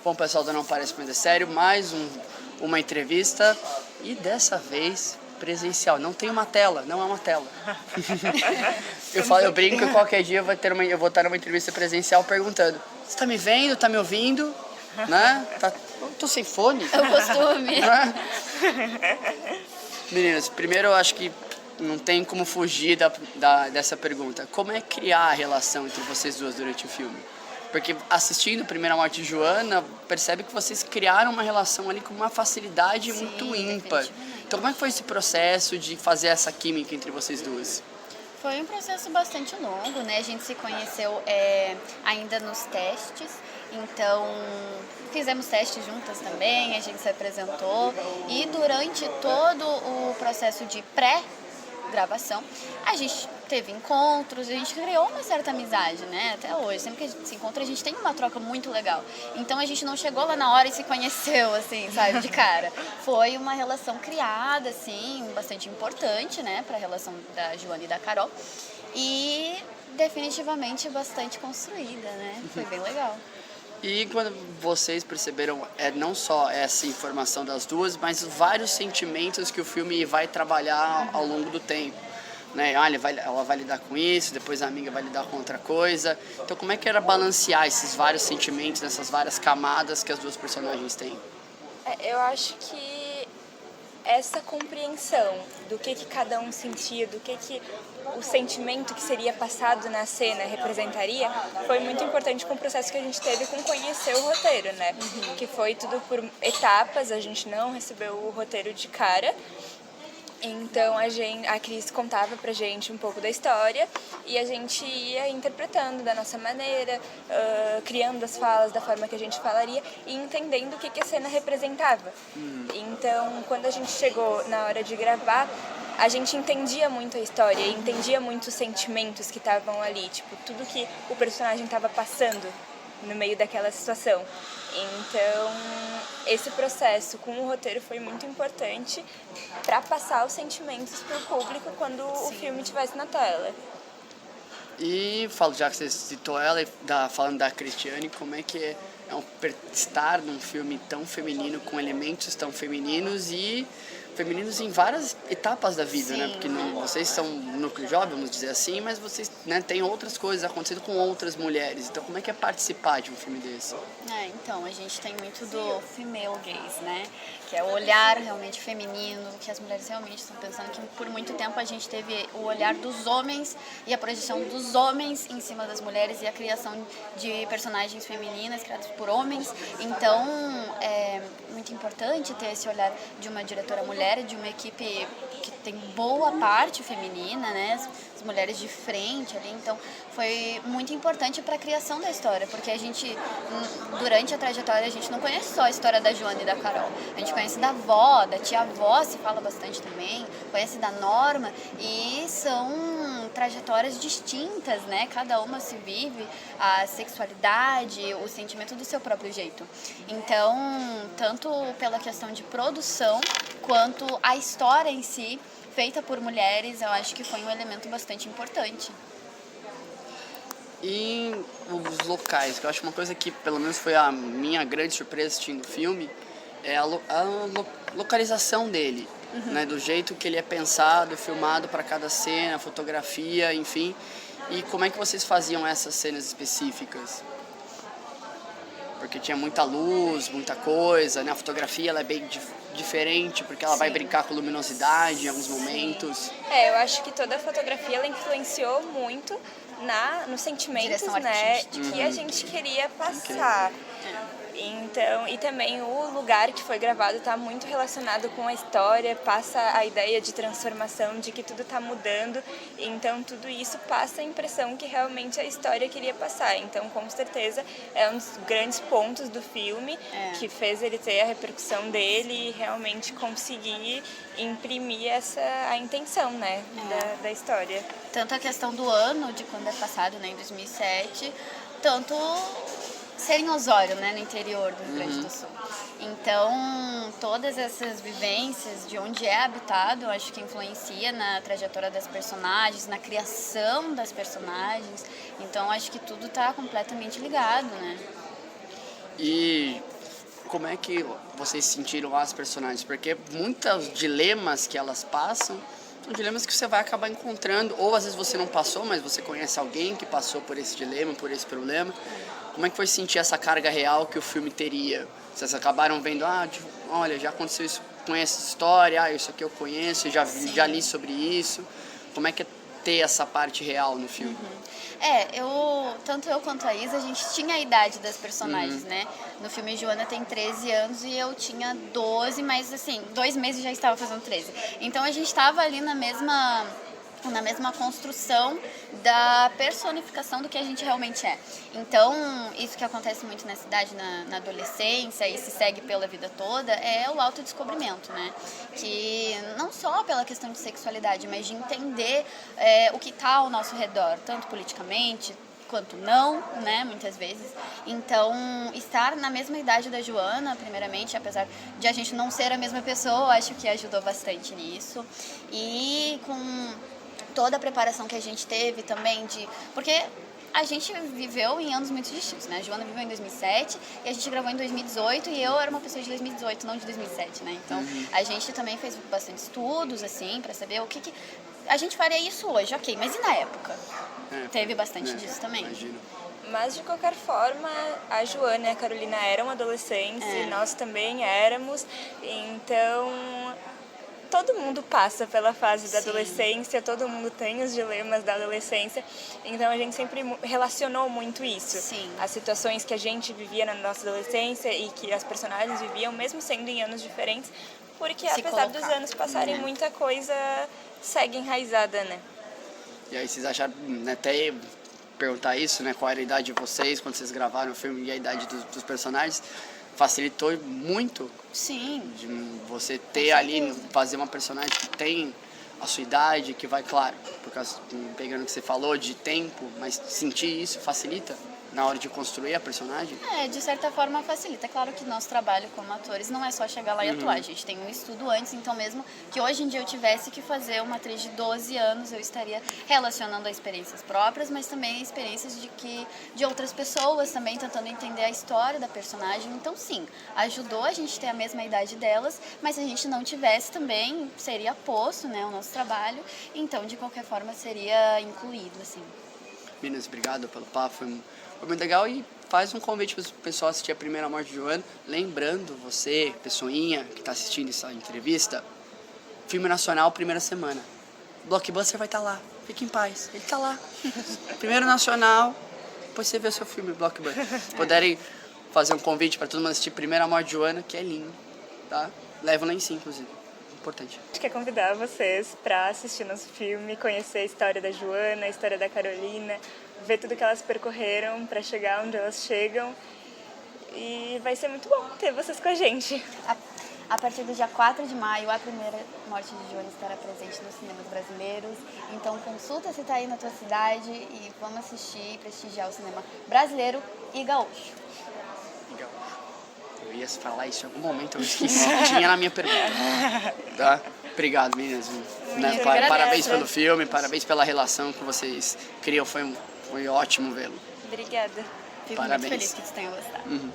Bom, pessoal do Não Parece Coisa Sério, mais uma entrevista e dessa vez presencial. Não tem uma tela, não é uma tela. Eu brinco que qualquer dia eu vou estar numa entrevista presencial perguntando: você tá me vendo, tá me ouvindo? Né? Eu tô sem fone. É o costume. Né? Meninas, primeiro eu acho que não tem como fugir dessa pergunta. Como é criar a relação entre vocês duas durante o filme? Porque assistindo Primeira Morte de Joana, percebe que vocês criaram uma relação ali com uma facilidade muito ímpar. Então como é que foi esse processo de fazer essa química entre vocês duas? Foi um processo bastante longo, né? A gente se conheceu ainda nos testes, então fizemos testes juntas também, a gente se apresentou e durante todo o processo de pré-gravação, a gente teve encontros, a gente criou uma certa amizade, né? Até hoje, sempre que a gente se encontra, a gente tem uma troca muito legal. Então a gente não chegou lá na hora e se conheceu, assim, sabe, de cara. Foi uma relação criada, assim, bastante importante, né, pra relação da Joana e da Carol. E definitivamente bastante construída, né? Foi bem legal. E quando vocês perceberam não só essa informação das duas, mas vários sentimentos que o filme vai trabalhar ao longo do tempo, né? Ela vai lidar com isso, depois a amiga vai lidar com outra coisa. Então como é que era balancear esses vários sentimentos, essas várias camadas que as duas personagens têm? Eu acho que essa compreensão do que cada um sentia, do que o sentimento que seria passado na cena representaria, foi muito importante com o processo que a gente teve com conhecer o roteiro, né? Que foi tudo por etapas, a gente não recebeu o roteiro de cara. Então a Cris contava pra gente um pouco da história e a gente ia interpretando da nossa maneira, criando as falas da forma que a gente falaria e entendendo o que a cena representava. Então, quando a gente chegou na hora de gravar, a gente entendia muito a história, entendia muito os sentimentos que estavam ali, tipo, tudo que o personagem estava passando no meio daquela situação. Então, esse processo com o roteiro foi muito importante para passar os sentimentos para o público quando o filme estivesse na tela. E já que você citou ela, falando da Cristiane, como é que é estar num filme tão feminino, com elementos tão femininos e femininos em várias etapas da vida, né? Porque vocês são núcleo jovem, vamos dizer assim, mas vocês, né, têm outras coisas acontecendo com outras mulheres. Então, como é que é participar de um filme desse? Então, a gente tem muito do female gaze, né? Que é o olhar realmente feminino, que as mulheres realmente estão pensando, que por muito tempo a gente teve o olhar dos homens e a projeção dos homens em cima das mulheres e a criação de personagens femininas criadas por homens. Então, é muito importante ter esse olhar de uma diretora mulher, de uma equipe que tem boa parte feminina, né? As mulheres de frente ali. Então, foi muito importante para a criação da história, porque a gente, durante a trajetória, a gente não conhece só a história da Joana e da Carol. A gente conhece da avó, da tia-avó, se fala bastante também, conhece da Norma, e são trajetórias distintas, né? Cada uma se vive a sexualidade, o sentimento do seu próprio jeito. Então, tanto pela questão de produção, quanto a história em si, feita por mulheres, eu acho que foi um elemento bastante importante. E os locais, que eu acho uma coisa que pelo menos foi a minha grande surpresa assistindo o filme, é a localização dele, né? Do jeito que ele é pensado, filmado para cada cena, fotografia, enfim. E como é que vocês faziam essas cenas específicas? Porque tinha muita luz, muita coisa, né? A fotografia ela é bem diferente, porque ela vai brincar com luminosidade em alguns momentos. Eu acho que toda a fotografia ela influenciou muito nos sentimentos, né, que a gente queria passar. Então, e também o lugar que foi gravado está muito relacionado com a história, passa a ideia de transformação, de que tudo está mudando, então tudo isso passa a impressão que realmente a história queria passar. Então, com certeza, é um dos grandes pontos do filme, que fez ele ter a repercussão dele e realmente conseguir imprimir a intenção, né, da história. Tanto a questão do ano, de quando é passado, né, em 2007, tanto ser em Osório, né, no interior do Rio Grande do Sul. Então, todas essas vivências de onde é habitado, eu acho que influencia na trajetória das personagens, na criação das personagens. Então, acho que tudo está completamente ligado, né? E como é que vocês sentiram as personagens? Porque muitos dilemas que elas passam são dilemas que você vai acabar encontrando, ou às vezes você não passou, mas você conhece alguém que passou por esse dilema, por esse problema. Como é que foi sentir essa carga real que o filme teria? Vocês acabaram vendo, olha, já aconteceu isso, conheço essa história, isso aqui eu conheço, já li sobre isso. Como é que é ter essa parte real no filme? Tanto eu quanto a Isa, a gente tinha a idade das personagens, né? No filme, Joana tem 13 anos e eu tinha 12, mas assim, 2 meses já estava fazendo 13. Então a gente estava ali na mesma construção da personificação do que a gente realmente é. Então, isso que acontece muito nessa idade, na adolescência, e se segue pela vida toda, é o autodescobrimento, né? Que não só pela questão de sexualidade, mas de entender o que está ao nosso redor, tanto politicamente, quanto não, né, muitas vezes. Então, estar na mesma idade da Joana, primeiramente, apesar de a gente não ser a mesma pessoa, acho que ajudou bastante nisso. E com toda a preparação que a gente teve também porque a gente viveu em anos muito distintos, né? A Joana viveu em 2007 e a gente gravou em 2018 e eu era uma pessoa de 2018, não de 2007, né? Então, a gente também fez bastante estudos, assim, pra saber o que a gente faria isso hoje, ok, mas e na época? Teve bastante disso também. Imagino. Mas, de qualquer forma, a Joana e a Carolina eram adolescentes e nós também éramos, então todo mundo passa pela fase da adolescência, todo mundo tem os dilemas da adolescência, então a gente sempre relacionou muito isso. Sim. As situações que a gente vivia na nossa adolescência e que as personagens viviam, mesmo sendo em anos diferentes, porque apesar dos anos passarem, muita coisa segue enraizada, né? E aí vocês acharam, até perguntar isso, né? Qual era a idade de vocês quando vocês gravaram o filme e a idade dos personagens? Facilitou muito. Sim. De você ter ali, fazer uma personagem que tem a sua idade, que vai, claro, por causa, pegando o que você falou, de tempo, mas sentir isso facilita na hora de construir a personagem? De certa forma facilita. É claro que nosso trabalho como atores não é só chegar lá e atuar. A gente tem um estudo antes, então mesmo que hoje em dia eu tivesse que fazer uma atriz de 12 anos, eu estaria relacionando a experiências próprias, mas também a experiências de outras pessoas, também tentando entender a história da personagem. Então sim, ajudou a gente ter a mesma idade delas, mas se a gente não tivesse também, seria posto, né, o nosso trabalho, então de qualquer forma seria incluído, assim. Meninas, obrigado pelo papo, foi muito legal. E faz um convite para o pessoal assistir A Primeira Morte de Joana. Lembrando você, pessoinha que está assistindo essa entrevista, filme nacional, primeira semana. Blockbuster vai estar lá, fique em paz, ele está lá. Primeiro nacional, depois você vê o seu filme Blockbuster. Se puderem fazer um convite para todo mundo assistir Primeira Morte de Joana, que é lindo, tá? Levam lá em si, inclusive. Importante. A gente quer convidar vocês para assistir nosso filme, conhecer a história da Joana, a história da Carolina, ver tudo que elas percorreram para chegar onde elas chegam. E vai ser muito bom ter vocês com a gente. A partir do dia 4 de maio, A Primeira Morte de Joana estará presente nos cinemas brasileiros. Então consulta se está aí na tua cidade e vamos assistir e prestigiar o cinema brasileiro e gaúcho. Legal. Eu ia falar isso em algum momento, eu esqueci. Tinha na minha pergunta. Tá? Obrigado, meninas. Né? Parabéns pelo filme, parabéns pela relação que vocês criam. Foi ótimo vê-lo. Obrigada. Fico muito feliz que vocês tenham gostado.